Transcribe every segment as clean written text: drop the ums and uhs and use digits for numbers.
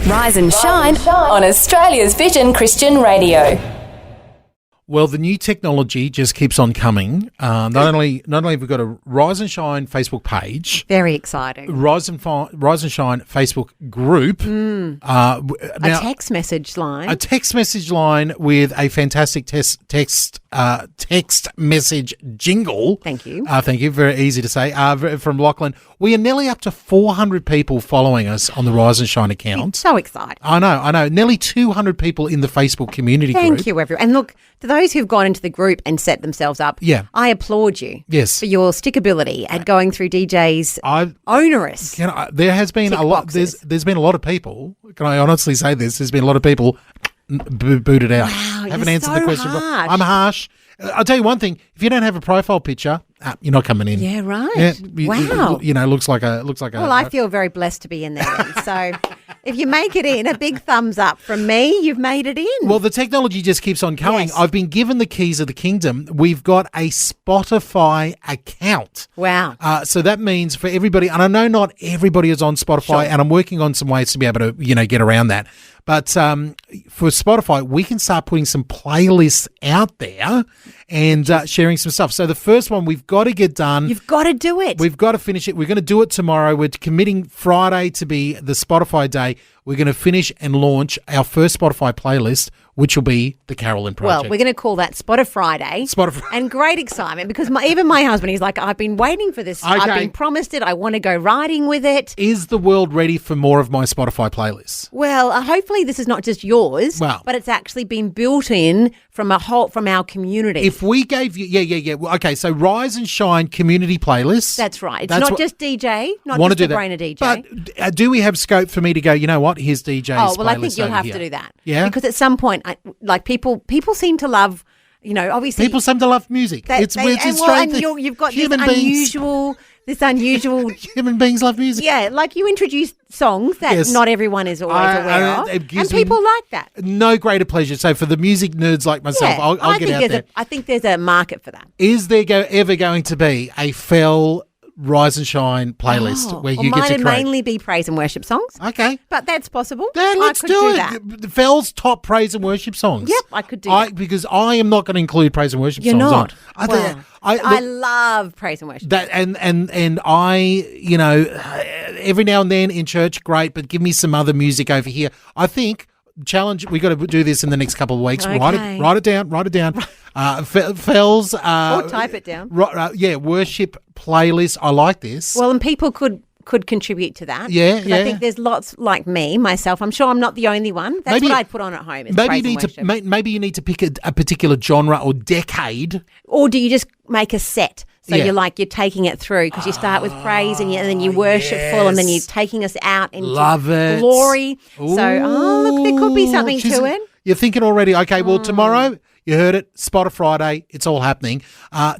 Rise and shine on Australia's Vision Christian Radio. Well, the new technology just keeps on coming. Not only have we got a Rise and Shine Facebook page, very exciting. Rise and Shine Facebook group, A text message line. a text message line with a fantastic text message jingle. Thank you. Thank you. Very easy to say. From Lachlan. We are nearly up to 400 people following us on the Rise and Shine account. It's so exciting. I know. Nearly 200 people in the Facebook community group. Thank you, everyone. And look, to those who've gone into the group and set themselves up, I applaud you. Yes. For your stickability at going through DJ's onerous. There has been a lot. There's been a lot of people. Can I honestly say this? There's been a lot of people booted out. Wow, haven't you're answered so the question. harsh. I'm harsh. I'll tell you one thing. If you don't have a profile picture, you're not coming in. Yeah, right. Yeah, Wow. Looks like a. Well, I feel very blessed to be in there then. So if you make it in, a big thumbs up from me. You've made it in. Well, the technology just keeps on coming. Yes. I've been given the keys of the kingdom. We've got a Spotify account. Wow. So that means for everybody, and I know not everybody is on Spotify, and I'm working on some ways to be able to, get around that. But for Spotify, we can start putting some playlists out there and sharing some stuff. So the first one we've got to get done. You've got to do it. We've got to finish it. We're going to do it tomorrow. We're committing Friday to be the Spotify day. We're going to finish and launch our first Spotify playlist, which will be the Carolyn Project. Well, we're going to call that Spotify Friday. And great excitement because even my husband, he's like, I've been waiting for this. Okay. I've been promised it. I want to go riding with it. Is the world ready for more of my Spotify playlists? Well, hopefully this is not just yours, but it's actually been built in from our community. If we gave you, okay, so Rise and Shine community playlists. That's right. It's not just DJ, not want just to do a brainer DJ. But do we have scope for me to go, you know what, here's DJ's Oh, well, I playlist think you'll over have here. to do that. Yeah? Because at some point, people seem to love, obviously. People seem to love music. It's strange and thing. you've got Human this unusual. Human beings love music. Yeah, like you introduce songs that not everyone is always aware of, and people like that. No greater pleasure. So for the music nerds like myself, I'll get out there. I think there's a market for that. Is there ever going to be a Fel Rise and Shine playlist where you get to create? Might it mainly be praise and worship songs? Okay. But that's possible. Let's I could do it. That. Fel's top praise and worship songs. Yep, I could do that. Because I am not going to include praise and worship You're songs not. on. I love praise and worship. That and every now and then in church, great, but give me some other music over here. I think challenge. We got to do this in the next couple of weeks. Okay. Write it down. Fel's. Or type it down. Worship playlist. I like this. Well, and people could contribute to that. Yeah. I think there's lots like myself. I'm sure I'm not the only one. That's what I'd put on at home. Maybe you need to pick a particular genre or decade. Or do you just make a set? So you're taking it through because you start with praise and then you worship full and then you're taking us out into glory. Ooh. So, look, there could be something to it. You're thinking already, okay, well, tomorrow, you heard it, Spotify Friday, it's all happening.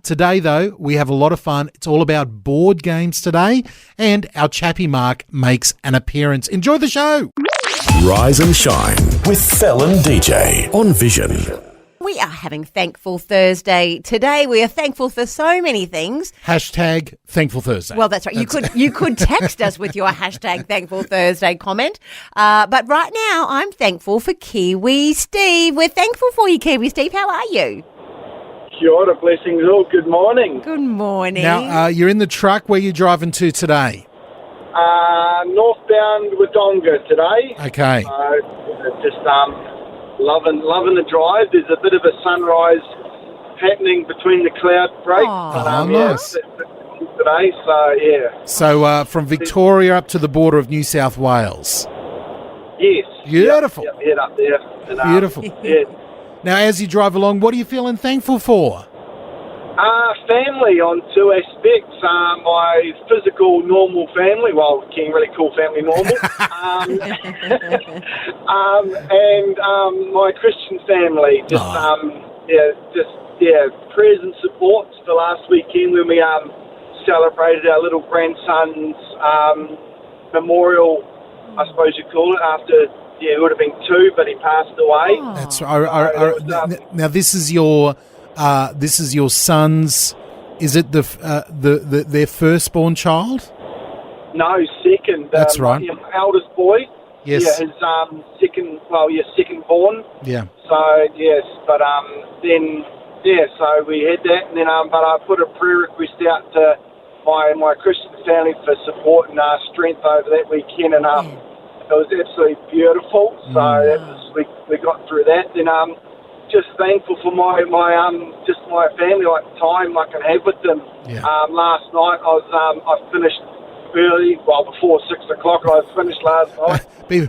Today, though, we have a lot of fun. It's all about board games today, and our chappy Mark makes an appearance. Enjoy the show. Rise and Shine with Fel DJ on Vision. We are having Thankful Thursday today. We are thankful for so many things. Hashtag Thankful Thursday. Well, that's right. You could text us with your hashtag Thankful Thursday comment. But right now, I'm thankful for Kiwi Steve. We're thankful for you, Kiwi Steve. How are you? Kia ora, blessings all. Good morning. Good morning. Now, you're in the truck. Where are you driving to today? Northbound Wodonga today. Okay. Just loving the drive. There's a bit of a sunrise happening between the cloud breaks. Nice. Today, so yeah. So from Victoria up to the border of New South Wales. Yes. Beautiful. Yep, head up there. And, Beautiful. Yeah. Now, as you drive along, what are you feeling thankful for? Family on two aspects. My physical, normal family. Well, can't really call family normal. And my Christian family. Prayers and support for last weekend when we celebrated our little grandson's memorial, I suppose you call it, after, it would have been 2, but he passed away. That's now this is your son's. Is it their firstborn child? No, second. That's right. My eldest boy. Yes. Yeah, his second born. Yeah. So yes, but so we had that, and then but I put a prayer request out to my Christian family for support and strength over that weekend, and it was absolutely beautiful. So that was, we got through that. Then just thankful for my family, like time I can have with them. Yeah. Last night I finished early, before 6 o'clock. I finished last night. Wait,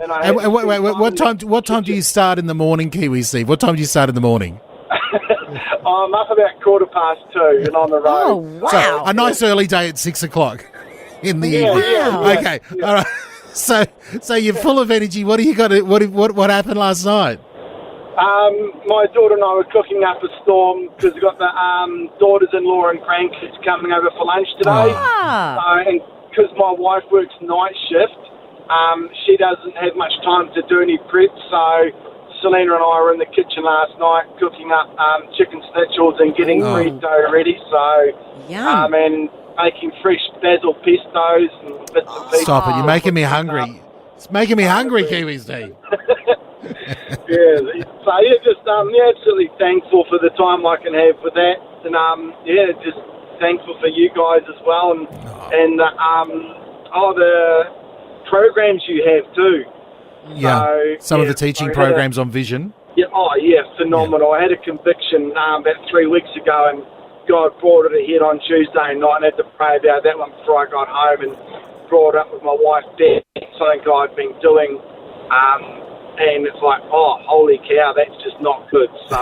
what time do you start in the morning, Kiwi Steve? What time do you start in the morning? I'm up about 2:15 and on the road. Oh, wow. So, a nice early day at 6 o'clock in the evening. Yeah. Okay, all right. So you're full of energy. What do you got? What happened last night? My daughter and I were cooking up a storm because we've got the daughters-in-law and grandkids coming over for lunch today. And because my wife works night shift, she doesn't have much time to do any prep, so Selena and I were in the kitchen last night cooking up chicken schnitzel and getting burrito ready, and making fresh basil pestos and bits and pieces. Stop it, you're making me hungry. It's making me hungry, Kiwi Steve. Just absolutely thankful for the time I can have with that, and just thankful for you guys as well, and the programs you have too. Yeah, so, some of the teaching programs on Vision. Yeah, phenomenal. I had a conviction about 3 weeks ago, and God brought it ahead on Tuesday night, and I had to pray about that one before I got home, and brought it up with my wife, Beth, something I'd been doing. And it's like, holy cow, that's just not good. So,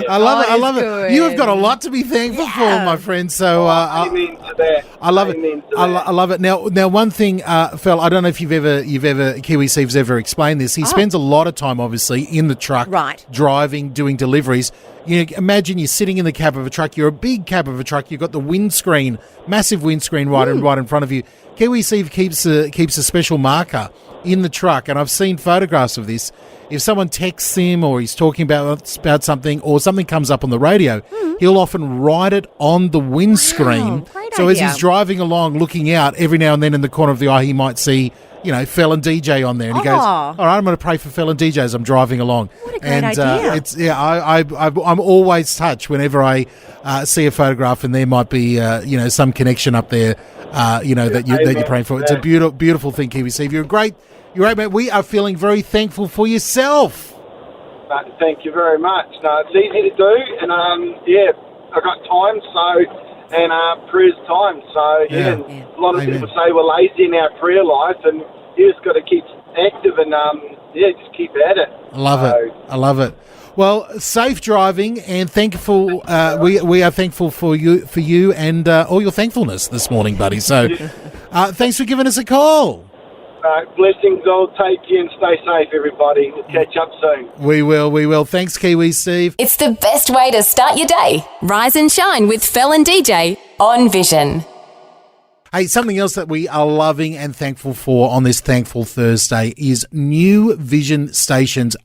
I love it. Good. You have got a lot to be thankful for, my friend. So amen to that. I love it. I love it. Now, one thing, Fel, I don't know if you've ever Kiwi Steve's ever explained this. He spends a lot of time, obviously, in the truck, driving, doing deliveries. Imagine you're sitting in the cab of a truck. You're a big cab of a truck. You've got the windscreen, massive windscreen right in front of you. Kiwi Steve keeps a special marker in the truck, and I've seen photographs of this. If someone texts him or he's talking about something or something comes up on the radio, he'll often write it on the windscreen. So as he's driving along, looking out, every now and then in the corner of the eye, he might see, Fel and DJ on there. And he goes, all right, I'm going to pray for Fel and DJ as I'm driving along. What a great idea. I'm always touched whenever I see a photograph and there might be, some connection up there, that you're praying for. It's a beautiful thing, Kiwi Steve. You're great, man. We are feeling very thankful for yourself. Thank you very much. No, it's easy to do, and I've got time, and prayer's time. So a lot of people say we're lazy in our prayer life, and you just got to keep active and just keep at it. I love it. Well, safe driving, and thankful. We are thankful for you and all your thankfulness this morning, buddy. So, thanks for giving us a call. Blessings. I'll take you and stay safe, everybody. We'll catch up soon. We will. Thanks, Kiwi Steve. It's the best way to start your day. Rise and shine with Fel and DJ on Vision. Hey, something else that we are loving and thankful for on this Thankful Thursday is new Vision stations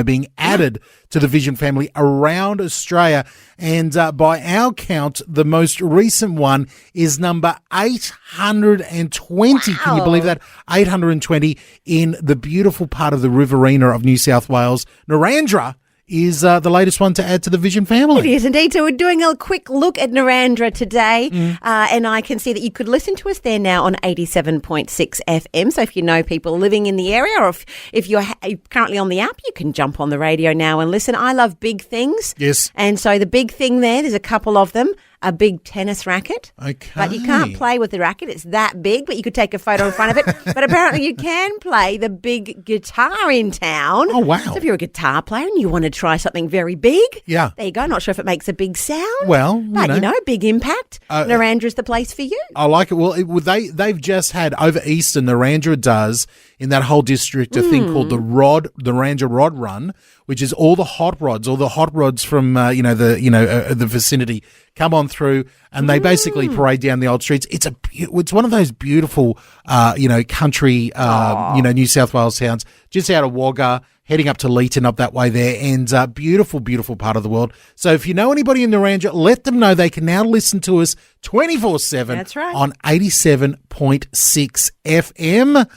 being added to the Vision family around Australia. And by our count, the most recent one is number 820. Wow. Can you believe that? 820 in the beautiful part of the Riverina of New South Wales. Narrandera is the latest one to add to the Vision family. It is indeed. So we're doing a quick look at Narrandera today, and I can see that you could listen to us there now on 87.6 FM. So if you know people living in the area, or if you're currently on the app, you can jump on the radio now and listen. I love big things. Yes. And so the big thing there's a couple of them. A big tennis racket. Okay. But you can't play with the racket. It's that big, but you could take a photo in front of it. But apparently you can play the big guitar in town. Oh, wow. So if you're a guitar player and you want to try something very big, there you go. Not sure if it makes a big sound. Well, but big impact. Narrandera's the place for you. I like it. Well, they've just had, over Easter, Narrandera does, in that whole district, a thing called the Narrandera Rod Run, which is all the hot rods from the vicinity come on through, and they basically parade down the old streets. It's one of those beautiful country New South Wales towns, just out of Wagga, heading up to Leeton, up that way there, and beautiful, beautiful part of the world. So if you know anybody in Narrandera, let them know they can now listen to us 24/7. That's right. On 87.6 FM.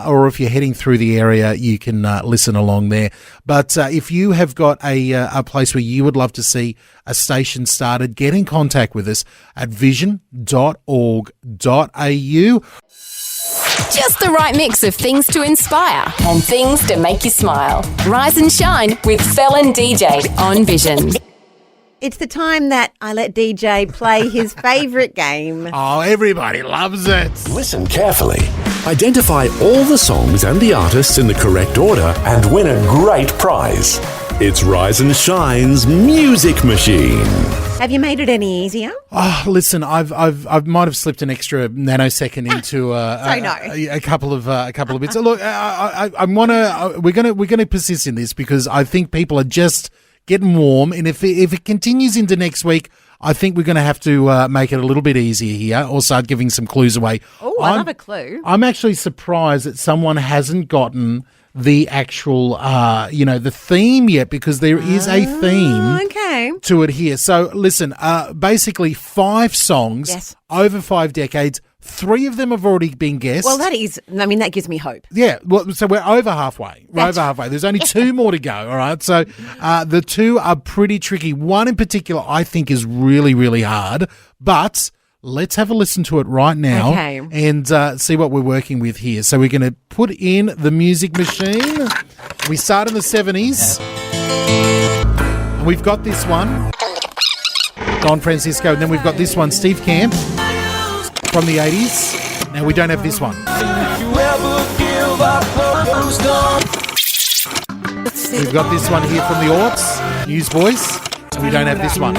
Or if you're heading through the area, you can listen along there. But if you have got a place where you would love to see a station started, get in contact with us at vision.org.au. Just the right mix of things to inspire and things to make you smile. Rise and shine with Fel DJ on Vision. It's the time that I let DJ play his favourite game. Oh, everybody loves it. Listen carefully. Identify all the songs and the artists in the correct order and win a great prize. It's Rise and Shine's Music Machine. Have you made it any easier? Oh, listen, I might have slipped an extra nanosecond into a couple of bits. Look, we're gonna persist in this because I think people are just getting warm, and if it continues into next week, I think we're going to have to make it a little bit easier here, or start giving some clues away. Oh, I love a clue. I'm actually surprised that someone hasn't gotten the actual, the theme yet, because there is a theme to it here. So listen, basically 5 songs over 5 decades. 3 of them have already been guessed. Well, that gives me hope. Yeah, well, so we're over halfway. There's only 2 more to go, all right? So the 2 are pretty tricky. One in particular I think is really, really hard, but let's have a listen to it right now and see what we're working with here. So we're going to put in the music machine. We start in the 70s. And we've got this one, Don Francisco, and then we've got this one, Steve Camp, from the 80s. Now we don't have this one. We've got this one here from the Orts, Newsboys, and we don't have this one.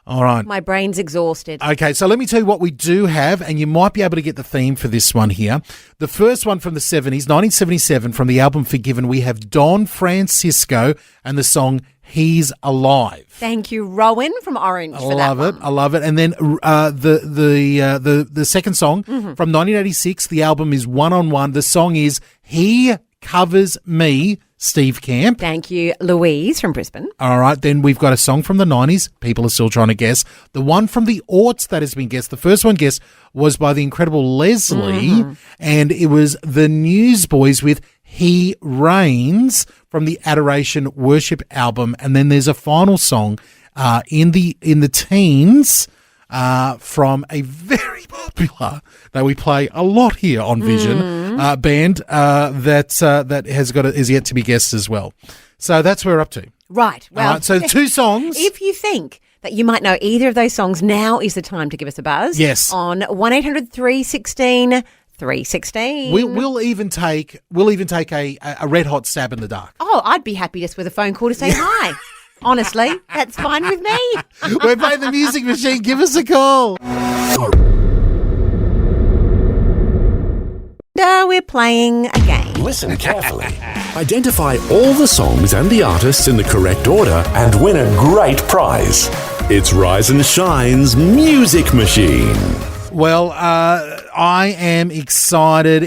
All right. My brain's exhausted. Okay, so let me tell you what we do have, and you might be able to get the theme for this one here. The first one from the 70s, 1977, from the album Forgiven, we have Don Francisco and the song He's Alive. Thank you, Rowan from Orange, for that one. I love it. And then the second song from 1986, the album is One on One. The song is He Covers Me, Steve Camp. Thank you, Louise from Brisbane. All right, then we've got a song from the 90s. People are still trying to guess. The one from the Orts that has been guessed, the first one guessed was by the incredible Leslie, and it was the Newsboys with He Reigns from the Adoration Worship album. And then there's a final song in the teens from a very popular, that we play a lot here on Vision, band that is yet to be guessed as well. So that's where we're up to. Right. Well, all right, so 2 songs. If you think that you might know either of those songs, now is the time to give us a buzz. Yes. On 1-800-316 316. We'll even take a red hot stab in the dark. Oh, I'd be happy just with a phone call to say hi. Honestly, that's fine with me. We're playing the music machine. Give us a call. We're playing a game. Listen carefully. Identify all the songs and the artists in the correct order and win a great prize. It's Rise and Shine's Music Machine. Well, I am excited.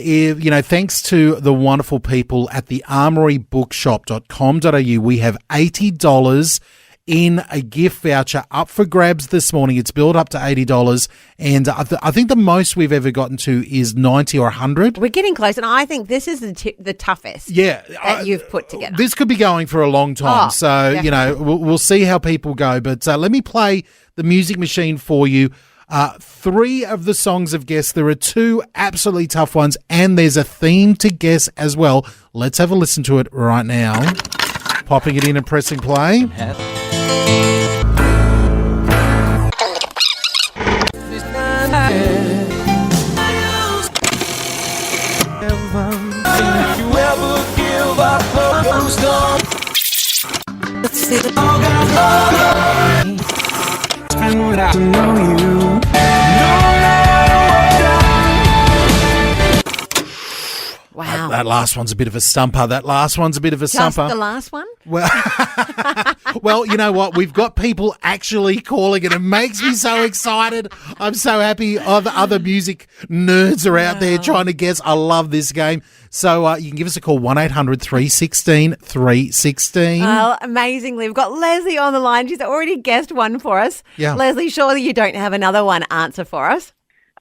Thanks to the wonderful people at the armorybookshop.com.au, we have $80 in a gift voucher up for grabs this morning. It's billed up to $80, and I think the most we've ever gotten to is $90 or $100. We're getting close, and I think this is the toughest that you've put together. This could be going for a long time, so definitely. we'll see how people go. But let me play the music machine for you. 3 of the songs have guessed. There are 2 absolutely tough ones, and there's a theme to guess as well. Let's have a listen to it right now. Popping it in and pressing play. Wow. That last one's a bit of a stumper. Just the last one? Well, well, you know what? We've got people actually calling, and it makes me so excited. I'm so happy. Other music nerds are out there trying to guess. I love this game. So you can give us a call, 1-800-316-316. Oh, amazingly. We've got Leslie on the line. She's already guessed one for us. Yeah. Leslie, surely you don't have another one answer for us?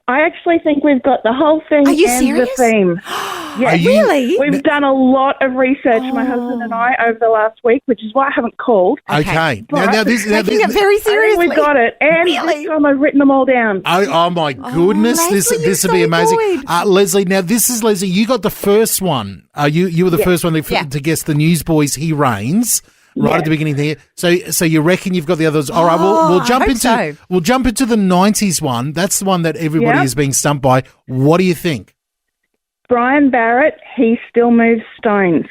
I actually think we've got the whole thing Are you and serious? the theme. Are you- Really? We've done a lot of research, my husband and I, over the last week, which is why I haven't called. Okay. But- Now this. Taking it very I think seriously. we've got it. And Really? this time I've written them all down. Oh my goodness! Leslie, you're this would be so amazing, good. Leslie. Now this is Leslie. You got the first one. You were the first one to guess the Newsboys. He Reigns. Right at the beginning there. So you reckon you've got the others? All right, we'll jump I hope into so. we'll jump into the 90s one. That's the one that everybody Yeah. is being stumped by. What do you think? Brian Barrett, he still moves stones.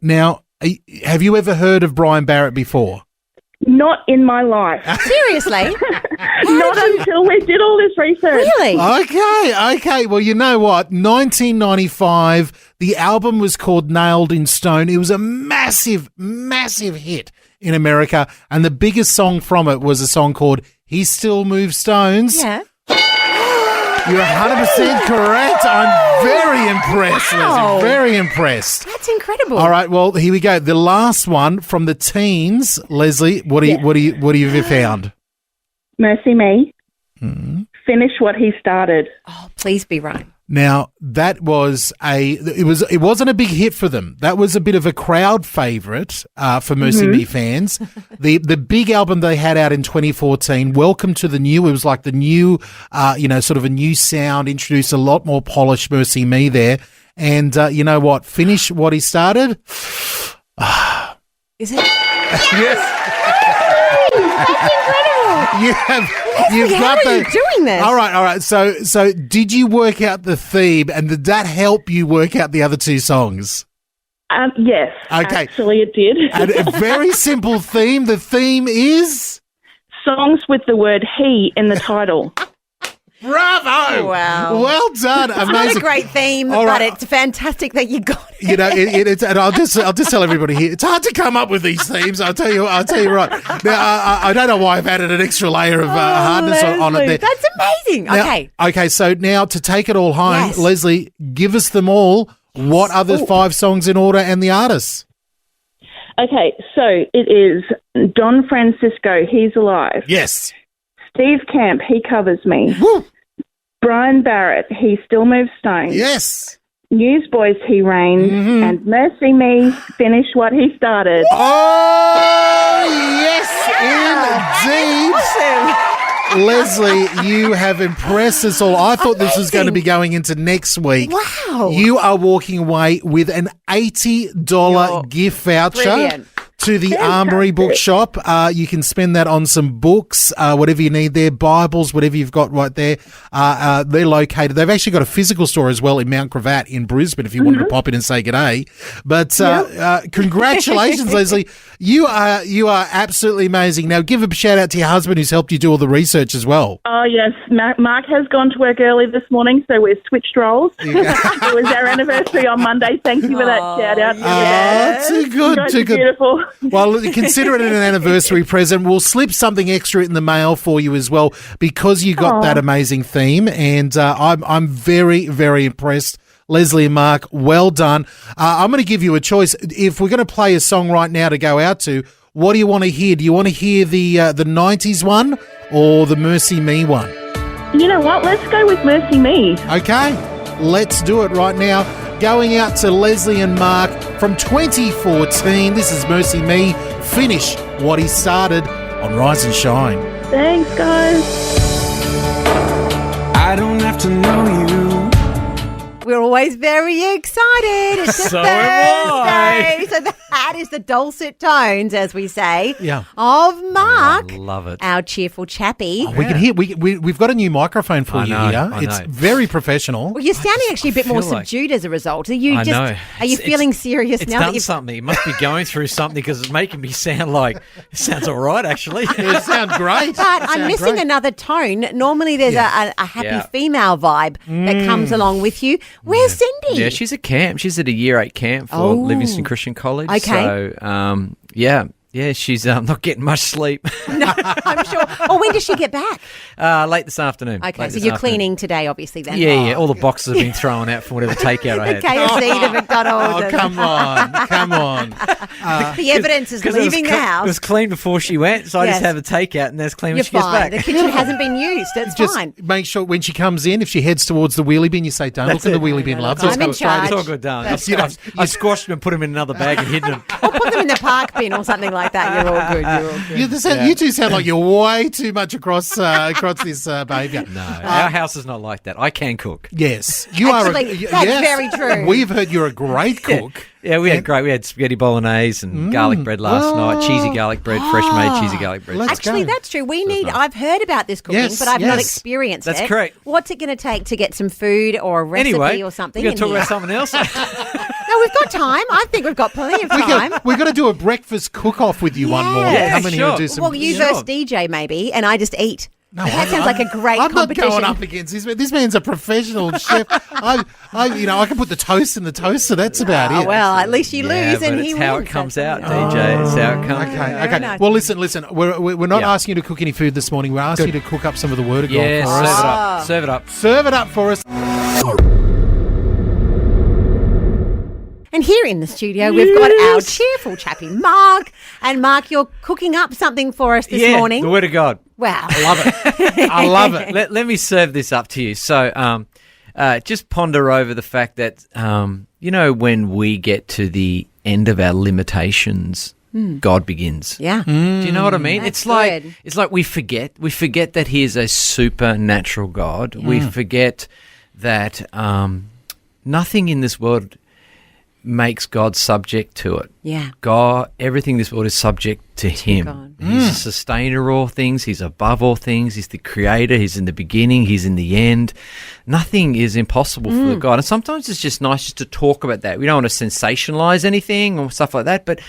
Now, have you ever heard of Brian Barrett before? Not in my life. Seriously? Not until we did all this research. Really? Okay. Well, you know what? 1995, the album was called Nailed in Stone. It was a massive, massive hit in America, and the biggest song from it was a song called He Still Moves Stones. Yeah. You're 100% correct. I'm very impressed, Wow. Leslie. Very impressed. That's incredible. All right, well, here we go. The last one from the teens, Leslie. What have you found? Mercy Me. Finish what he started. Oh, please be right. Now that was it wasn't a big hit for them. That was a bit of a crowd favourite for Mercy Me fans. The big album they had out in 2014, Welcome to the New. It was like the new, sort of a new sound. Introduced a lot more polished Mercy Me there. And you know what? Finish what he started. Is it? Yes. You've How got are you doing this? All right. So did you work out the theme, and did that help you work out the other two songs? Yes. Okay. Actually, it did. And a very simple theme. The theme is Songs with the word he in the title. Bravo! Wow. Well done. It's Amazing. not a great theme, All but right. it's fantastic that you got it. You know, it's, and I'll just tell everybody here, it's hard to come up with these themes. I'll tell you right. Now, I don't know why I've added an extra layer of hardness on it there. That's amazing. Now, okay, so now to take it all home, Yes. Leslie, give us them all. What are the 5 songs in order and the artists? Okay, so it is Don Francisco, He's Alive. Yes. Steve Camp, He Covers Me. Woo. Brian Barrett, He Still Moves Stones. Yes. Newsboys, He Reigns. And Mercy Me, Finish What He Started. Oh, yes, indeed. Awesome. Leslie, you have impressed us all. I thought this was going to be going into next week. Wow. You are walking away with an $80 gift voucher brilliant. to the Armory Bookshop. You can spend that on some books, whatever you need there, Bibles, whatever you've got right there. They're located. They've actually got a physical store as well in Mount Gravatt in Brisbane if you wanted to pop in and say g'day. But congratulations, Leslie. You are absolutely amazing. Now, give a shout out to your husband who's helped you do all the research as well. Oh, yes. Mark has gone to work early this morning, so we've switched roles. It was our anniversary on Monday. Thank you for that shout out. Too good, You guys too are good. beautiful. Well, consider it an anniversary present. We'll slip something extra in the mail for you as well because you got that amazing theme, and I'm very, very impressed. Leslie and Mark, well done. I'm going to give you a choice. If we're going to play a song right now to go out to, what do you want to hear? Do you want to hear the 90s one or the Mercy Me one? You know what? Let's go with Mercy Me. Okay, let's do it right now. Going out to Leslie and Mark from 2014. This is Mercy Me. Finish what he started on Rise and Shine. Thanks, guys. I don't have to know you. We're always very excited. It's a So am Thursday. So that is the dulcet tones, as we say, Yeah. of Mark, Love it. our cheerful chappie. We can hear. We've got a new microphone for you know, here. I It's know. very professional. Well, you're sounding actually a bit more feel like- subdued as a result. Are you I just? know. Are you It's- feeling serious It's now? done that you've something. It must be going through something because it's making me sound like it sounds all right, actually. It sounds great. But I'm missing another tone. Normally, there's a happy Yeah. female vibe that comes along with you. Where's Cindy? Yeah, she's at camp. She's at a year 8 camp for Oh. Livingston Christian College. Okay, Okay. So, yeah, she's not getting much sleep. No, I'm sure. Oh, when does she get back? Late this afternoon. Okay, Late so this you're afternoon. cleaning today, obviously, then. Yeah. All the boxes have been thrown out from whatever takeout I had. KFC to McDonald's. Oh, come on. Come on. The evidence is leaving the house. It was clean before she went, so I Yes. just have a takeout, and that's clean when You're she gets fine. back. The kitchen hasn't been used. It's Just fine. make sure when she comes in, if she heads towards the wheelie bin, you say, don't look in the wheelie bin, love. I'm Let's go in straight charge. It's all good, darling. You know, I squashed them and put them in another bag and hidden them. Or put them in the park bin or something like that. You're all good. You're all good. You two sound like you're way too much across this behaviour. No, our house is not like that. I can cook. Yes, you Actually, are. that's very true. We've heard you're a great cook. Yeah, we had spaghetti bolognese and garlic bread last night. Cheesy garlic bread, fresh made cheesy garlic bread. Let's Actually, go. that's true. I've heard about this cooking, Yes, but I've not yes. experienced it. That's correct. What's it going to take to get some food or a recipe Anyway, or something? we're going to in talk here? about something else. No, we've got time. I think we've got plenty of time. We're going to do a breakfast cook-off with you one morning. Yeah, Come in here and do sure. some. Well, you Sure. versus DJ maybe, and I just eat. No, that sounds like a great I'm competition. not going up against this man. This man's a professional chef. I can put the toast in the toaster. That's about it. Oh, well, at least you Yeah, lose but and it's he how wins. it comes That's out, all. DJ. It's how it comes. Okay. nice. Well, listen. We're not Yeah. asking you to cook any food this morning. We're asking you to cook up some of the Word of God Yeah, for serve us. it up. Serve it up. Serve it up for us. And here in the studio, we've got our cheerful chappy, Mark. And Mark, you're cooking up something for us this morning. The Word of God. Wow. I love it. I love it. Let me serve this up to you. So just ponder over the fact that, when we get to the end of our limitations, God begins. Yeah. Do you know what I mean? That's It's like we forget that He is a supernatural God. We forget that nothing in this world makes God subject to it. Yeah. God, everything in this world is subject to Him. God. He's a sustainer of all things. He's above all things. He's the creator. He's in the beginning. He's in the end. Nothing is impossible for God. And sometimes it's just nice just to talk about that. We don't want to sensationalize anything or stuff like that, but,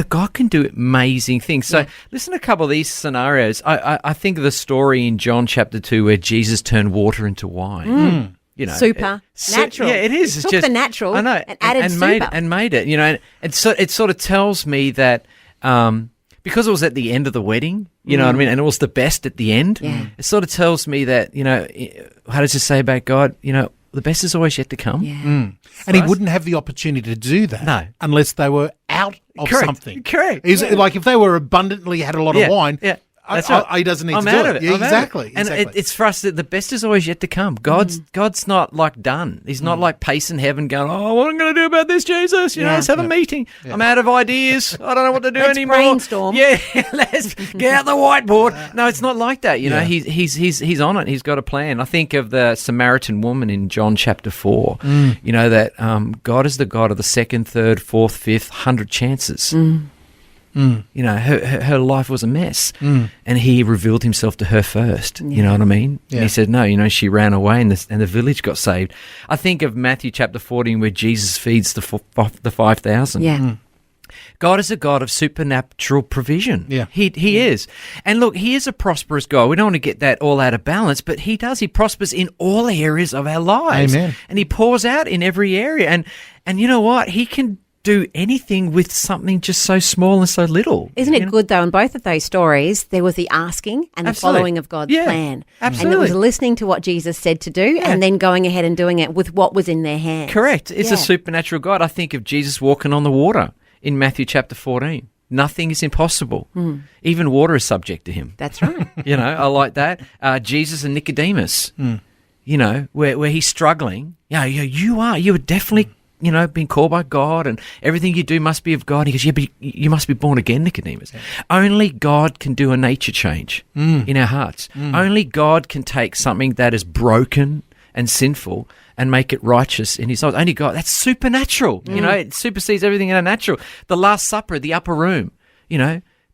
God can do amazing things. So listen to a couple of these scenarios. I think of the story in John chapter 2 where Jesus turned water into wine. Super natural. Yeah, it is. He It's took just the natural I know, and added super. made it. And so it sort of tells me that because it was at the end of the wedding, you know what I mean, and it was the best at the end. Yeah. It sort of tells me that how does it say about God? The best is always yet to come. Yeah. And he wouldn't have the opportunity to do that No. unless they were out of Correct. something. Correct. Is like if they were abundantly had a lot of wine, Yeah. That's right. he doesn't need I'm to do out it. of it. Yeah, I'm out of exactly. it. And exactly. it's for us that the best is always yet to come. God's not like done. He's not like pacing heaven going, oh, what am I going to do about this, Jesus? Let's have a meeting. I'm out of ideas. I don't know what to do Let's anymore. brainstorm. Yeah, let's get out the whiteboard. No, it's not like that. He's on it. He's got a plan. I think of the Samaritan woman in John chapter 4. That God is the God of the second, third, fourth, fifth, 100 chances. Her life was a mess, and He revealed Himself to her first. You know what I mean? Yeah. And He said, "No, she ran away, and the village got saved." I think of Matthew chapter 14, where Jesus feeds the 5,000. Yeah. God is a God of supernatural provision. Yeah. He is. And look, He is a prosperous God. We don't want to get that all out of balance, but He does. He prospers in all areas of our lives. Amen. And He pours out in every area. And you know what? He can do anything with something just so small and so little. Isn't it good, though, in both of those stories, there was the asking and the Absolutely. following of God's Yeah, plan. absolutely. And it was listening to what Jesus said to do and then going ahead and doing it with what was in their hands. Correct. It's Yeah. a supernatural God. I think of Jesus walking on the water in Matthew chapter 14. Nothing is impossible. Even water is subject to Him. That's right. I like that. Jesus and Nicodemus, where he's struggling. You are definitely, being called by God, and everything you do must be of God. He goes, yeah, but you must be born again, Nicodemus. Yeah. Only God can do a nature change in our hearts. Only God can take something that is broken and sinful and make it righteous in His eyes. Only God. That's supernatural. It supersedes everything in our natural. The Last Supper, the upper room,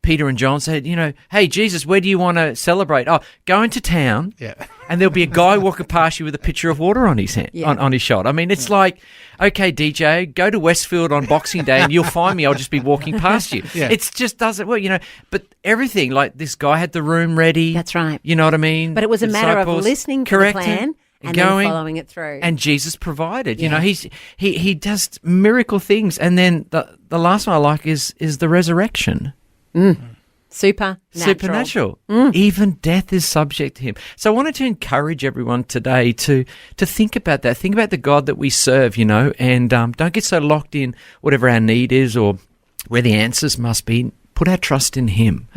Peter and John said, hey, Jesus, where do you want to celebrate? Oh, go into town, and there'll be a guy walking past you with a pitcher of water on his hand, on his shoulder. I mean, it's like, okay, DJ, go to Westfield on Boxing Day, and you'll find me. I'll just be walking past you. Yeah. It just doesn't work, But everything, like this guy had the room ready. That's right. You know what I mean? But it was a matter of Disciples, listening to the correct plan and going, then following it through. And Jesus provided. You know, he does miracle things. And then the last one I like is the resurrection. Supernatural. Even death is subject to him. So I wanted to encourage everyone today to think about that. Think about the God that we serve, you know, and don't get so locked in whatever our need is or where the answers must be. Put our trust in him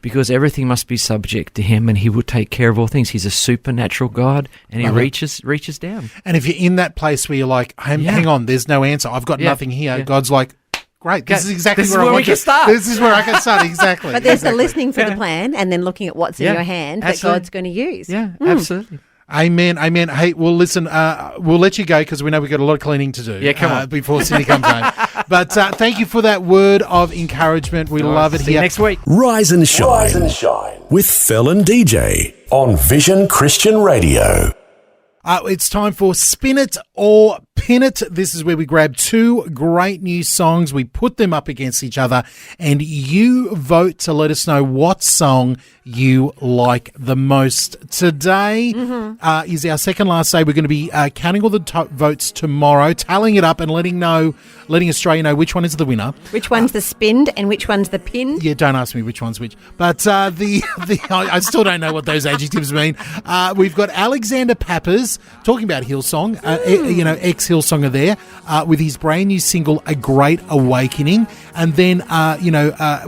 because everything must be subject to him and he will take care of all things. He's a supernatural God and he reaches down. And if you're in that place where you're like, hang on, there's no answer. I've got nothing here. God's like, great. This is exactly where we can start. This is where I can start. Exactly. But there's the listening for the plan and then looking at what's in your hand that God's going to use. Yeah, absolutely. Amen. Hey, well, listen, we'll let you go because we know we've got a lot of cleaning to do. Yeah, come on. Before Cindy comes home. But thank you for that word of encouragement. We love it See here. you next week. Rise and Shine with Fel and DJ on Vision Christian Radio. It's time for Spin It or Pin It. This is where we grab two great new songs, we put them up against each other, and you vote to let us know what song you like the most. Today is our second last day. We're going to be counting all the votes tomorrow, tallying it up and letting Australia know which one is the winner. Which one's the spinned and which one's the pinned? Yeah, don't ask me which one's which. But I still don't know what those adjectives mean. We've got Alexander Pappas talking about Hillsong, ex-Hillsonger there, with his brand new single, A Great Awakening. And then,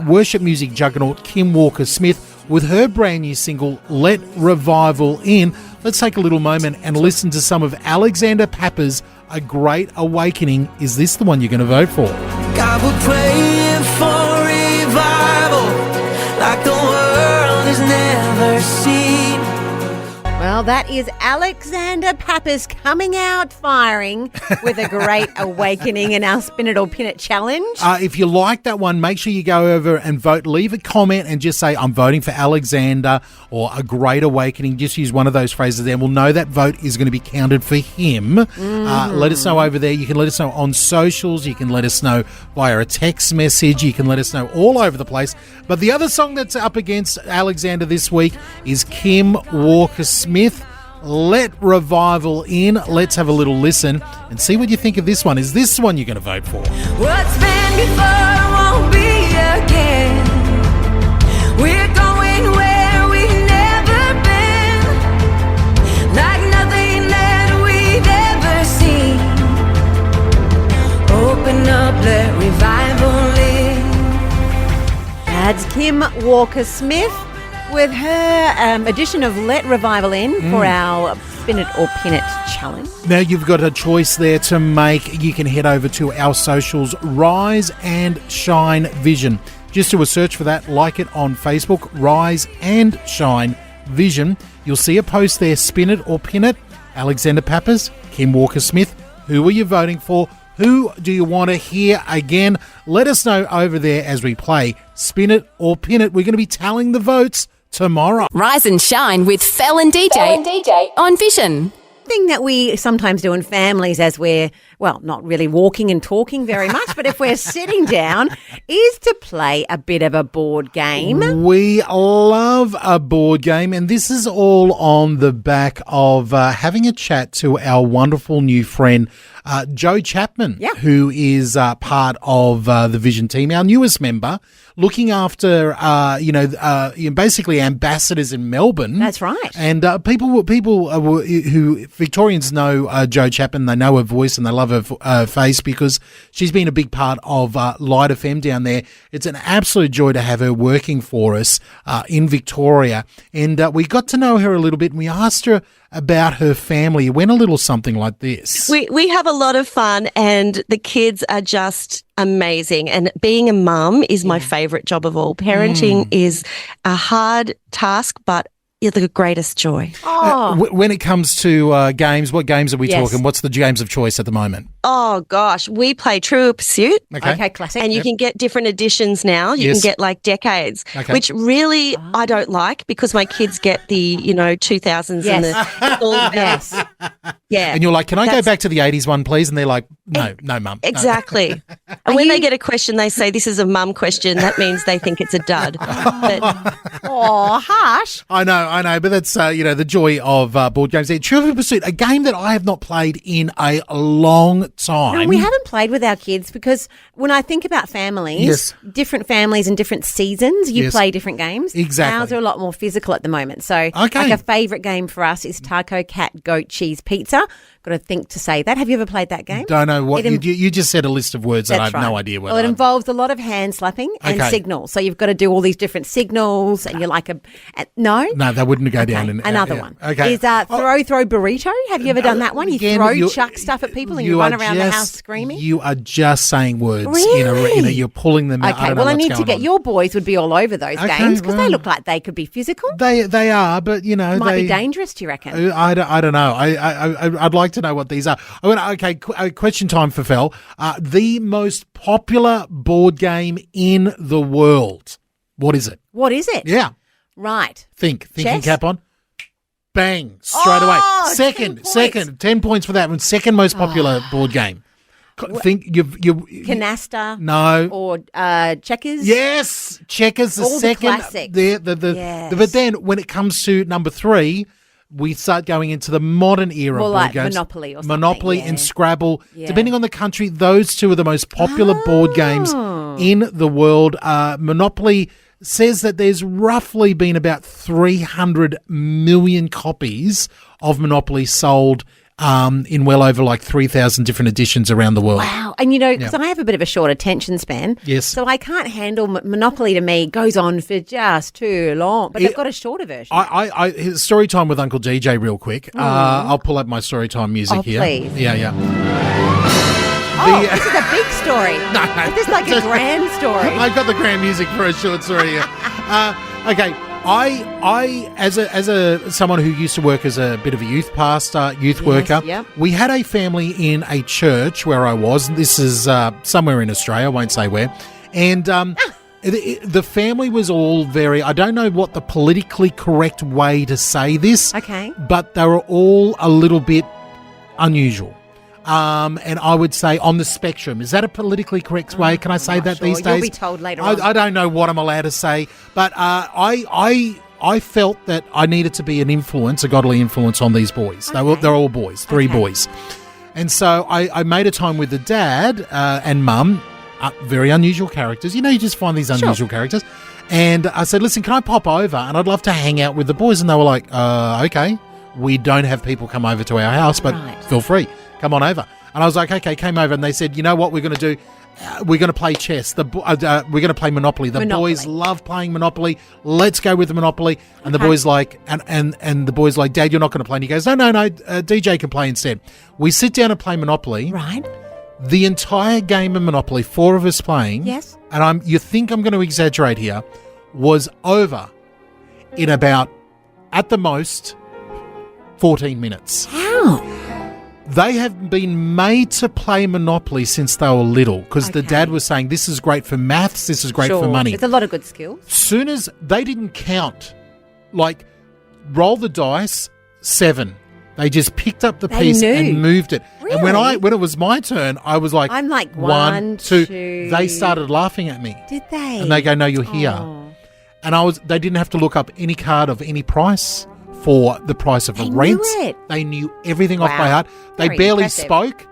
worship music juggernaut Kim Walker-Smith with her brand new single, Let Revival In. Let's take a little moment and listen to some of Alexander Pappas' A Great Awakening. Is this the one you're going to vote for? God, we're praying for revival like the world has never seen. Well, that is Alexander Pappas coming out firing with A Great Awakening in our Spin It or Pin It challenge. If you like that one, make sure you go over and vote. Leave a comment and just say, I'm voting for Alexander or A Great Awakening. Just use one of those phrases there. We'll know that vote is going to be counted for him. Let us know over there. You can let us know on socials. You can let us know via a text message. You can let us know all over the place. But the other song that's up against Alexander this week is Kim Walker-Smith. Let Revival In. Let's have a little listen and see what you think of this one. Is this the one you're going to vote for? What's been before won't be again. We're going where we've never been, like nothing that we've ever seen. Open up, let revival in. That's Kim Walker-Smith with her edition of Let Revival In for our Spin It or Pin It challenge. Now you've got a choice there to make. You can head over to our socials, Rise and Shine Vision. Just do a search for that, like it on Facebook, Rise and Shine Vision. You'll see a post there, Spin It or Pin It. Alexander Pappas, Kim Walker-Smith. Who are you voting for? Who do you want to hear again? Let us know over there as we play Spin It or Pin It. We're going to be tallying the votes tomorrow. Rise and Shine with Fel and DJ on Vision. Thing that we sometimes do in families as we're, well, not really walking and talking very much, but if we're sitting down, is to play a bit of a board game. We love a board game, and this is all on the back of having a chat to our wonderful new friend, Joe Chapman, who is part of the Vision team, our newest member, looking after, basically ambassadors in Melbourne. That's right. And people who Victorians know Joe Chapman, they know her voice and they love her face because she's been a big part of Light FM down there. It's an absolute joy to have her working for us in Victoria. And we got to know her a little bit and we asked her about her family. It went a little something like this. We have a lot of fun and the kids are just amazing. And being a mum is my favourite job of all. Parenting is a hard task, but the greatest joy. When it comes to games, what games are we talking? What's the games of choice at the moment? Oh, gosh. We play Trivial Pursuit. Okay, classic. And you can get different editions now. You can get like decades, which really I don't like because my kids get the, 2000s and the all yes. Yeah. And you're like, can I go back to the 80s one, please? And they're like, no, mum. No. Exactly. And when they get a question, they say, this is a mum question. That means they think it's a dud. Harsh. I know, but that's, the joy of board games. Trivial Pursuit, a game that I have not played in a long time. No, we haven't played with our kids because when I think about families, Yes. different families and different seasons, you Yes. play different games. Exactly. Ours are a lot more physical at the moment. So Okay. like a favourite game for us is Taco Cat Goat Cheese Pizza. Got to think to say that. Have you ever played that game? Don't know what It you just said a list of words that I have That's no right. idea what. Well, it involves a lot of hand slapping and Okay. signals. So you've got to do all these different signals, and you're like no. No, that wouldn't go down. Another one Okay. is throw burrito. Have you ever done that one? You Again, chuck stuff at people and you run are around the just- house screaming. You are just saying words. Really? You're pulling them out. Okay, I don't know well, I what's need to going get on. your boys would be all over those Okay, games because they well. look like they could be physical. They are, but Might they be dangerous. Do you reckon? I don't know. I'd like to know what these are. Question time for Fel. The most popular board game in the world. What is it? What is it? Yeah. Right. Thinking Chess? cap on. Bang. Straight away. 10 points. Second. 10 points for that one. Second most popular board game. Think you Canasta. No. Or checkers. Yes, checkers the All the second. classics. Yes. But then when it comes to number 3, we start going into the modern era More of board like games. Monopoly or something, Monopoly yeah. and Scrabble. Yeah. Depending on the country, those two are the most popular board games in the world. Monopoly says that there's roughly been about 300 million copies of Monopoly sold in well over like 3,000 different editions around the world. Wow. And because I have a bit of a short attention span. Yes. So I can't handle Monopoly to me goes on for just too long. But they've got a shorter version. I story time with Uncle DJ real quick. I'll pull up my story time music here. Please. Yeah. This is a big story. No. This is like a grand story. I've got the grand music for a short story here. Okay. I as someone who used to work as a bit of a youth pastor, worker, yep. we had a family in a church where I was. This is somewhere in Australia, I won't say where. And the family was all very, I don't know what the politically correct way to say this. Okay. But they were all a little bit unusual. And I would say on the spectrum. Is that a politically correct way? Can I say that sure. these days? You'll be told later on. I don't know what I'm allowed to say, but I felt that I needed to be an influence, a godly influence on these boys. Okay. They're all boys, 3 boys. And so I made a time with the dad and mum, very unusual characters. You just find these unusual characters. And I said, listen, can I pop over? And I'd love to hang out with the boys. And they were like, okay. We don't have people come over to our house, but feel free. Come on over. And I was like, okay, came over and they said, you know what we're going to do? We're going to play chess. We're going to play Monopoly. The boys love playing Monopoly. Let's go with the Monopoly. And the boys like, and the boys like, Dad, you're not going to play. And he goes, no, DJ can play instead. We sit down and play Monopoly. Right. The entire game of Monopoly, 4 of us playing. Yes. And you think I'm going to exaggerate here, was over in about, at the most, 14 minutes. How? They have been made to play Monopoly since they were little because the dad was saying, this is great for maths, this is great for money. It's a lot of good skills. Soon as they didn't count, like roll the dice, 7. They just picked up the piece and moved it. Really? And when it was my turn, I was like, I'm like 1, 2. They started laughing at me. Did they? And they go, no, you're here. Oh. And they didn't have to look up any card of any price for the price of a They rent. knew it. They knew everything off by heart. They Very barely impressive. spoke.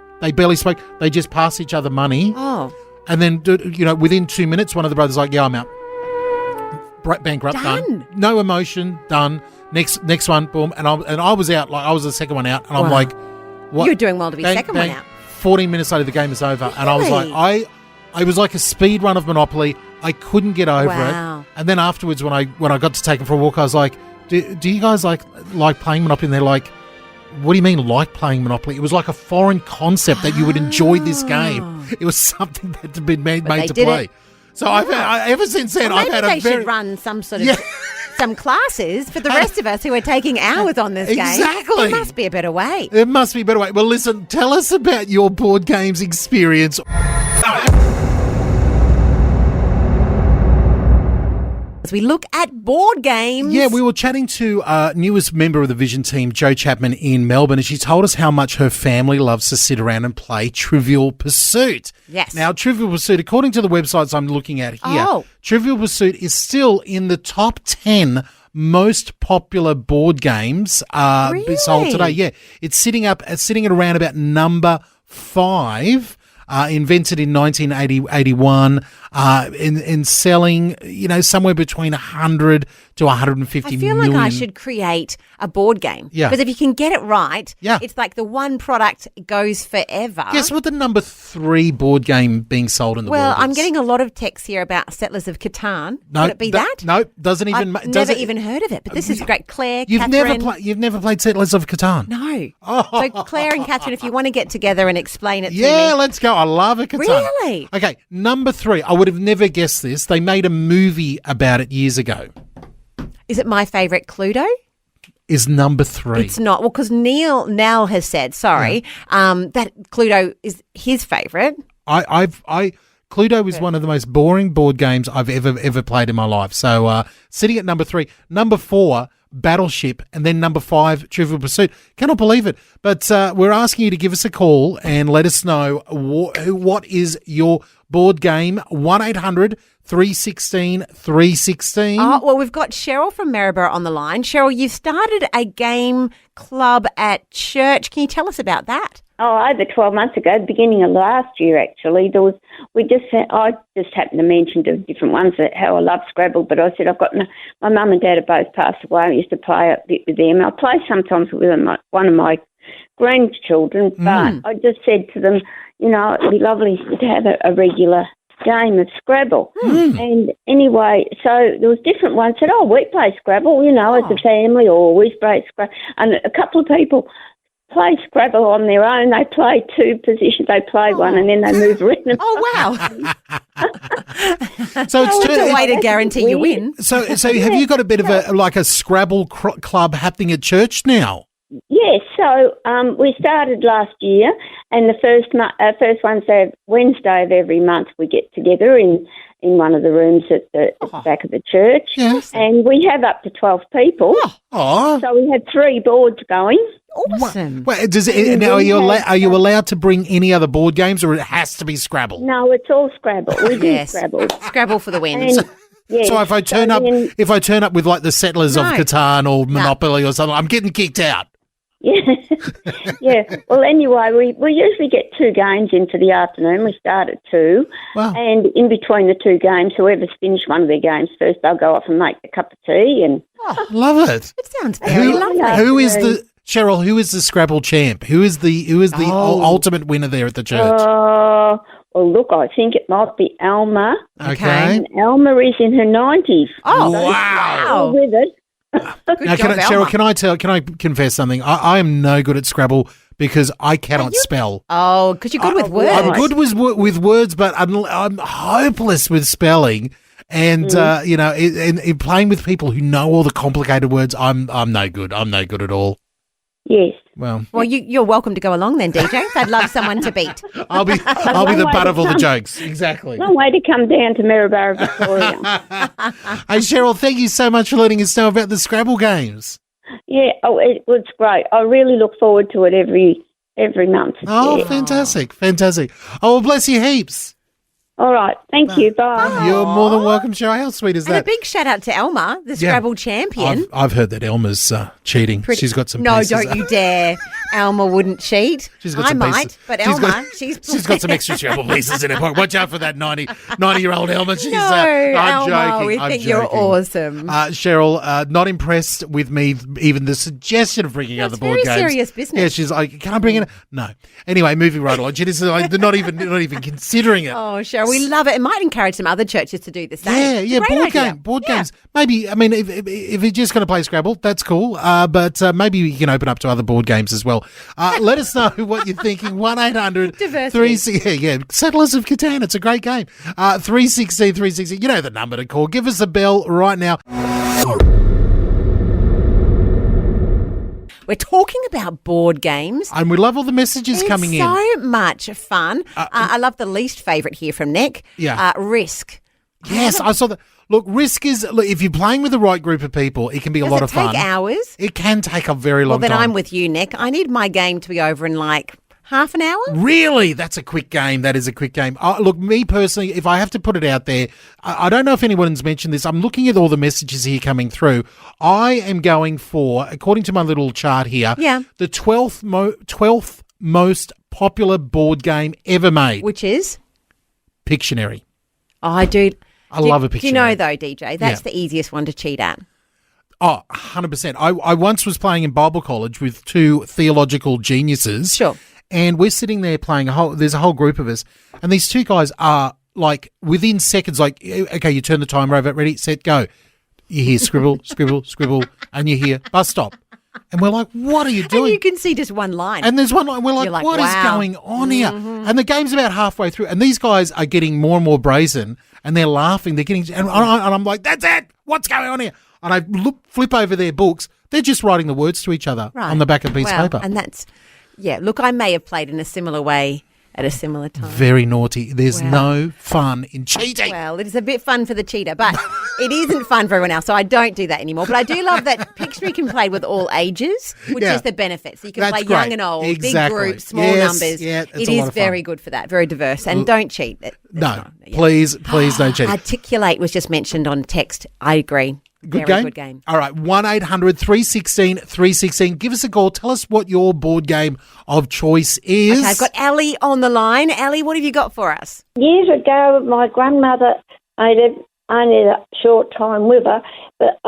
They just passed each other money. Oh. And then, within 2 minutes, one of the brothers like, yeah, I'm out. Bankrupt, done. No emotion, done. Next one, boom. And I was out, like I was the second one out. And I'm like, what? You're doing well to be second one out. 14 minutes later, the game is over. And I was Really? like, I was like a speed run of Monopoly. I couldn't get over Wow. it. And then afterwards, when I got to take them for a walk, I was like, do you guys like playing Monopoly? And they're like, what do you mean like playing Monopoly? It was like a foreign concept that you would enjoy this game. It was something that had been made they to did play. it. So ever since then, Well, I've had maybe a they very... should run some sort of some classes for the rest of us who are taking hours on this game. Exactly. There must be a better way. There must be a better way. Well, listen, tell us about your board games experience. as we look at board games. Yeah, we were chatting to newest member of the Vision team, Jo Chapman, in Melbourne, and she told us how much her family loves to sit around and play Trivial Pursuit. Yes. Now, Trivial Pursuit, according to the websites I'm looking at here, Trivial Pursuit is still in the top 10 most popular board games sold today. Yeah, it's sitting at around about number 5. Invented in 1981, in selling, somewhere between 100 to 150 I feel million. like I should create a board game. Yeah. Because if you can get it right, Yeah. it's like the one product goes forever. Guess what the number 3 board game being sold in the world Well, is? I'm getting a lot of texts here about Settlers of Catan. No, Could it be that? No, doesn't even. I've never even heard of it, but this is great. Claire, You've Catherine. You've never played Settlers of Catan. No. So Claire and Catherine, if you want to get together and explain it to me. Yeah, let's go. I love a Catan. Really? Okay, number 3. I would have never guessed this. They made a movie about it years ago. Is it my favourite Cluedo? Is number 3. It's not. Well, because Neil now has said, that Cluedo is his favourite. Cluedo is one of the most boring board games I've ever played in my life. So sitting at number 3, number 4, Battleship, and then number 5, Trivial Pursuit. Cannot believe it. But we're asking you to give us a call and let us know what is your board game. 1-800-316-316. Oh, well, we've got Cheryl from Maryborough on the line. Cheryl, you've started a game club at church. Can you tell us about that? Oh, over 12 months ago, beginning of last year, actually, I just happened to mention the different ones how I love Scrabble, but I said my mum and dad have both passed away. I used to play a bit with them. I play sometimes with one of my grandchildren, but I just said to them, it'd be lovely to have a regular game of Scrabble. And anyway, so there was different ones said, we play Scrabble, as a family, or we play Scrabble. And a couple of people play Scrabble on their own. They play 2 positions. They play one and then they move around. Oh, wow. So it's a way to guarantee you win. So have you got a bit of a Scrabble club happening at church now? Yes, so we started last year, and the first Wednesday of every month we get together in one of the rooms at the back of the church, and we have up to 12 people. So we have 3 boards going. Awesome. Well, are you allowed to bring any other board games, or it has to be Scrabble? No, it's all Scrabble. We do Scrabble. Scrabble for the win. So if I turn up with like the Settlers of Catan or Monopoly or something, I'm getting kicked out. Yeah. Well, anyway, we usually get 2 games into the afternoon. We start at 2. Wow. And in between the 2 games, whoever's finished one of their games first, they'll go off and make a cup of tea. And love it. It sounds very lovely. Cheryl, who is the Scrabble champ? Who is the ultimate winner there at the church? Well, look, I think it might be Alma. Okay. And Alma is in her 90s. Oh, wow. With it. Now, Cheryl, can I confess something? I am no good at Scrabble because I cannot spell. Oh, because you're good with words. I'm good with words, but I'm hopeless with spelling. And in playing with people who know all the complicated words, I'm no good. I'm no good at all. Yes. Well, you're welcome to go along then, DJ. I'd love someone to beat. I'll be the butt of all the jokes. Exactly. Long way to come down to Maryborough, Victoria. Hey, Cheryl, thank you so much for letting us know about the Scrabble games. Yeah, it was great. I really look forward to it every month. Oh, yeah. Fantastic. Oh, well, bless you heaps. All right. Thank you. Bye. You're more than welcome, Cheryl. How sweet is And that? a big shout out to Elma, the Scrabble champion. I've heard that Elma's cheating. She's got some No, pieces. don't you dare. Elma wouldn't cheat. She's got I some might, pieces. but She's Elma, she's got some extra Scrabble pieces in her pocket. Watch out for that 90-year-old Elma. She's, No, I'm Elma, joking. we I'm think joking. you're awesome. Cheryl, not impressed with me, even the suggestion of bringing out the board very games. serious business. Yeah, she's like, can I bring it? No. Anyway, moving right along. She's like, they're not even considering it. Oh, Cheryl, we love it. It might encourage some other churches to do the same. Yeah, Great idea. board games. Maybe, I mean, if you're just going to play Scrabble, that's cool. But maybe you can open up to other board games as well. Let us know what you're thinking. 1-800-360. Settlers of Catan. It's a great game. 360. You know the number to call. Give us a bell right now. We're talking about board games. And we love all the messages coming in. So much fun. I love the least favourite here from Nick. Yeah. Risk. Yes, I saw that. Look, if you're playing with the right group of people, it can be a lot of fun. Does it take hours? It can take a very long Well, then time. I'm with you, Nick. I need my game to be over in like half an hour. Really? That's a quick game. That is a quick game. Look, me personally, if I have to put it out there, I don't know if anyone's mentioned this. I'm looking at all the messages here coming through. I am going for, according to my little chart here, the 12th most popular board game ever made. Which is? Pictionary. Oh, I do. I love a Pictionary. Do you know, though, DJ, that's the easiest one to cheat at. Oh, 100%. I once was playing in Bible college with two theological geniuses. Sure. And we're sitting there playing there's a whole group of us. And these two guys are like within seconds, like, okay, you turn the timer over, ready, set, go. You hear scribble, scribble, scribble, and you hear bus stop. And we're like, what are you doing? And you can see just one line. And there's one line. We're like, what is going on here? And the game's about halfway through. And these guys are getting more and more brazen. And they're laughing. They're getting, and I'm like, that's it. What's going on here? And I flip over their books. They're just writing the words to each other on the back of a piece of paper. And that's, look, I may have played in a similar way at a similar time. Very naughty. There's no fun in cheating. Well, it is a bit fun for the cheater, but it isn't fun for everyone else, so I don't do that anymore. But I do love that Pictionary can play with all ages, which is the benefit. So you can play young and old, big groups, small numbers. Yeah, it is very good for that, very diverse. And don't cheat. Please don't cheat. Articulate was just mentioned on text. I agree. Good game. All right, 1-800-316-316. Give us a call. Tell us what your board game of choice is. Okay, I've got Ali on the line. Ali, what have you got for us? Years ago, my grandmother, I had only a short time with her, but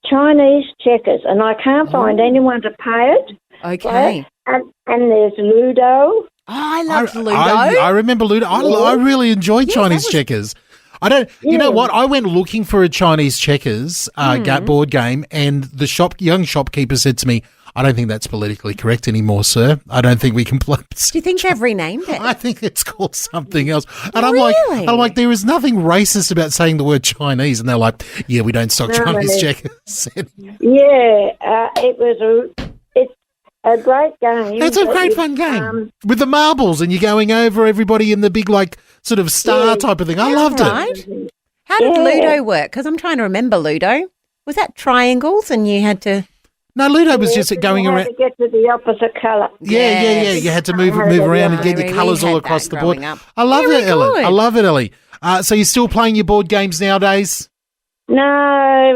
Chinese checkers, and I can't find anyone to play it. Okay. And there's Ludo. Oh, I loved Ludo. I remember Ludo. I really enjoyed Chinese checkers. I don't. You know what? I went looking for a Chinese checkers board game, and the young shopkeeper said to me, "I don't think that's politically correct anymore, sir. I don't think we can play." Do you think they've renamed it? I think it's called something else. And I'm like, there is nothing racist about saying the word Chinese, and they're like, "Yeah, we don't stock Chinese checkers." It's a great game. It's a great fun game with the marbles, and you're going over everybody in the big sort of star type of thing. I loved it. How did Ludo work? Because I'm trying to remember Ludo. Was that triangles and you had to... No, Ludo was just going around. To get to the opposite colour. Yeah. You had to move around and get your colours all across the board. I love it, Ellie. I love it, Ellie. So you're still playing your board games nowadays? No,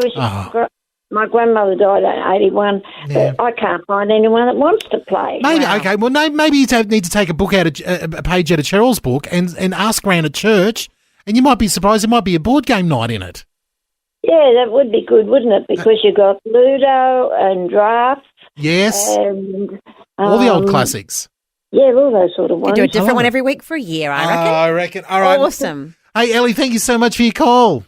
my grandmother died at 81, but I can't find anyone that wants to play. Maybe okay. Well, maybe you need to take a book out of a page out of Cheryl's book and ask around at church, and you might be surprised there might be a board game night in it. Yeah, that would be good, wouldn't it? Because you got Ludo and Drafts. Yes. And all the old classics. Yeah, all those sort of ones. You do a different one every week for a year, I reckon. I reckon. All right. Awesome. Hey, Ellie, thank you so much for your call.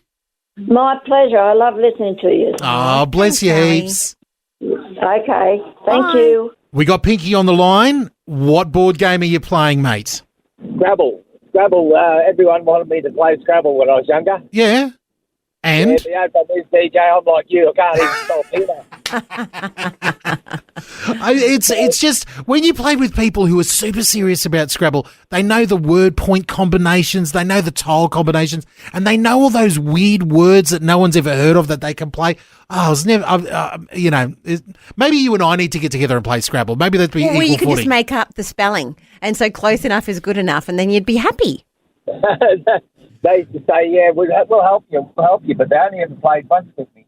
My pleasure. I love listening to you. Oh, bless you heaps. Okay. Thank you. We got Pinky on the line. What board game are you playing, mate? Scrabble. Everyone wanted me to play Scrabble when I was younger. Yeah. And? Yeah, but this DJ, I'm like you. I can't even stop either. It's just when you play with people who are super serious about Scrabble, they know the word point combinations, they know the tile combinations, and they know all those weird words that no one's ever heard of that they can play. Oh, I was never, maybe you and I need to get together and play Scrabble. Maybe that'd be equal Well, you could footing. just make up the spelling, and so close enough is good enough, and then you'd be happy. They used to say, "Yeah, we'll help you," but they only ever played once with me.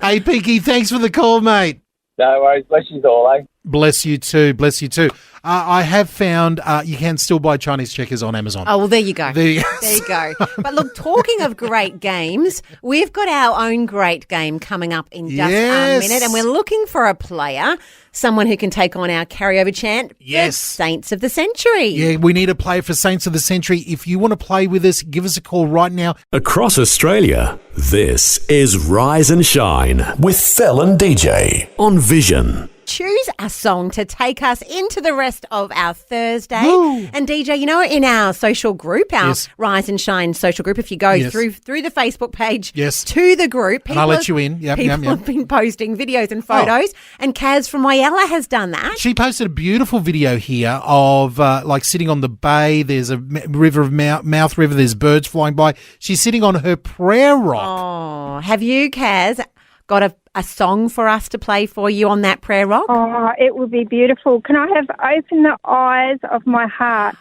Hey, Pinky, thanks for the call, mate. No worries. Bless you all, eh? Bless you too. Bless you too. I have found you can still buy Chinese checkers on Amazon. Oh, well, there you go. There you go. But look, talking of great games, we've got our own great game coming up in just a minute, and we're looking for a player, someone who can take on our carryover chant, the Saints of the Century. Yeah, we need a player for Saints of the Century. If you want to play with us, give us a call right now. Across Australia, this is Rise and Shine with Fel and DJ on Vision. choose a song to take us into the rest of our Thursday. Woo. And DJ, in our social group, our Rise and Shine social group, if you go through the Facebook page to the group, and I'll let you in. People have been posting videos and photos, and Kaz from Whyalla has done that. She posted a beautiful video here of sitting on the bay. There's a river of Mouth River. There's birds flying by. She's sitting on her prayer rock. Oh, have you, Kaz, got a song for us to play for you on that prayer rock? Oh, it would be beautiful. Can I have Open the Eyes of My Heart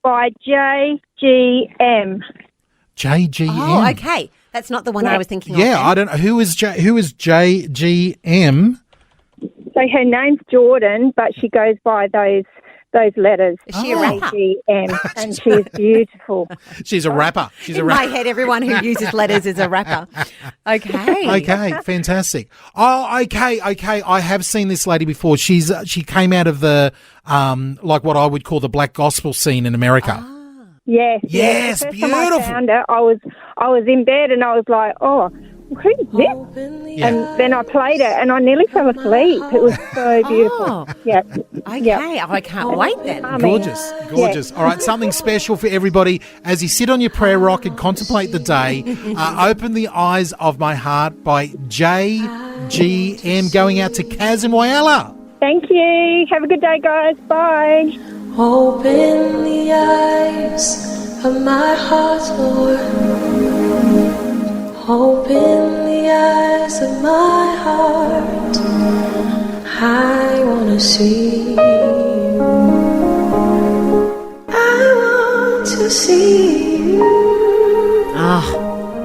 by JGM? JGM. Oh, okay. That's not the one I was thinking of. Yeah, I don't know. Who is JGM? So her name's Jordan, but she goes by those letters. Is she a rapper? JGM, and she's beautiful. She's a rapper. In my head, everyone who uses letters is a rapper. Okay. Okay, fantastic. Oh, okay. I have seen this lady before. She came out of the what I would call the black gospel scene in America. Yes, yes, the first beautiful. time I found her, I was in bed and I was like, oh, who's this? Yeah. And then I played it and I nearly fell asleep. It was so beautiful. Oh. Yeah. Okay, I can't wait then. Gorgeous. Yeah. All right, something special for everybody as you sit on your prayer rock and contemplate the day. Open the Eyes of My Heart by JGM, going out to Kaz and Whyalla. Thank you. Have a good day, guys. Bye. Open the eyes of my heart, Lord. Open the eyes of my heart. I want to see you. I want to see you.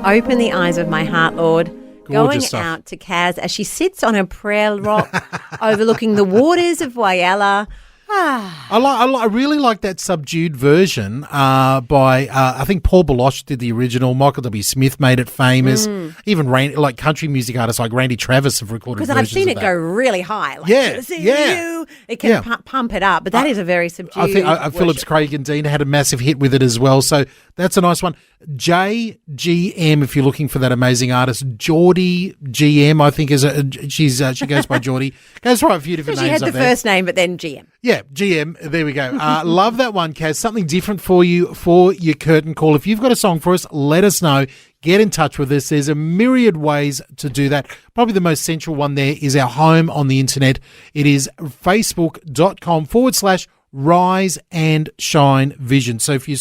Open the eyes of my heart, Lord. Going stuff. out to Kaz as she sits on a prayer rock overlooking the waters of Whyalla. I really like that subdued version by I think Paul Baloche did the original. Michael W. Smith made it famous. Even country music artists like Randy Travis have recorded versions of that. Because I've seen it go really high. It can pump it up, but that is a very subdued. I think Phillips Craig and Dean had a massive hit with it as well. So that's a nice one. JGM, if you're looking for that amazing artist, Geordie GM, I think she goes by Geordie. Goes by a few different names. She had the first name, but then GM. Yeah, GM. There we go. Love that one, Kaz. Something different for you for your curtain call. If you've got a song for us, let us know. Get in touch with us. There's a myriad ways to do that. Probably the most central one there is our home on the internet. It is facebook.com/Rise and Shine Vision. So if you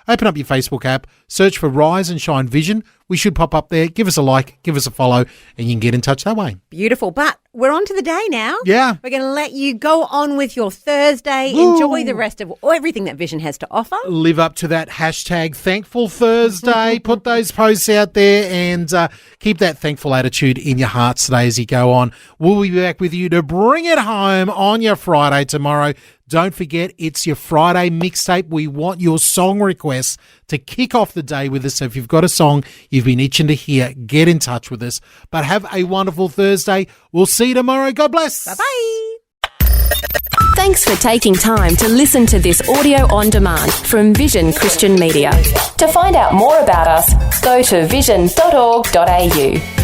open up your Facebook app, search for Rise and Shine Vision. We should pop up there. Give us a like, give us a follow, and you can get in touch that way. Beautiful. But we're on to the day now. Yeah. We're going to let you go on with your Thursday. Woo. Enjoy the rest of everything that Vision has to offer. Live up to that hashtag Thankful Thursday. Put those posts out there and keep that thankful attitude in your hearts today as you go on. We'll be back with you to bring it home on your Friday tomorrow. Don't forget, it's your Friday mixtape. We want your song requests to kick off the day with us. So if you've got a song you've been itching to hear, get in touch with us. But have a wonderful Thursday. We'll see you tomorrow. God bless. Bye-bye. Thanks for taking time to listen to this audio on demand from Vision Christian Media. To find out more about us, go to vision.org.au.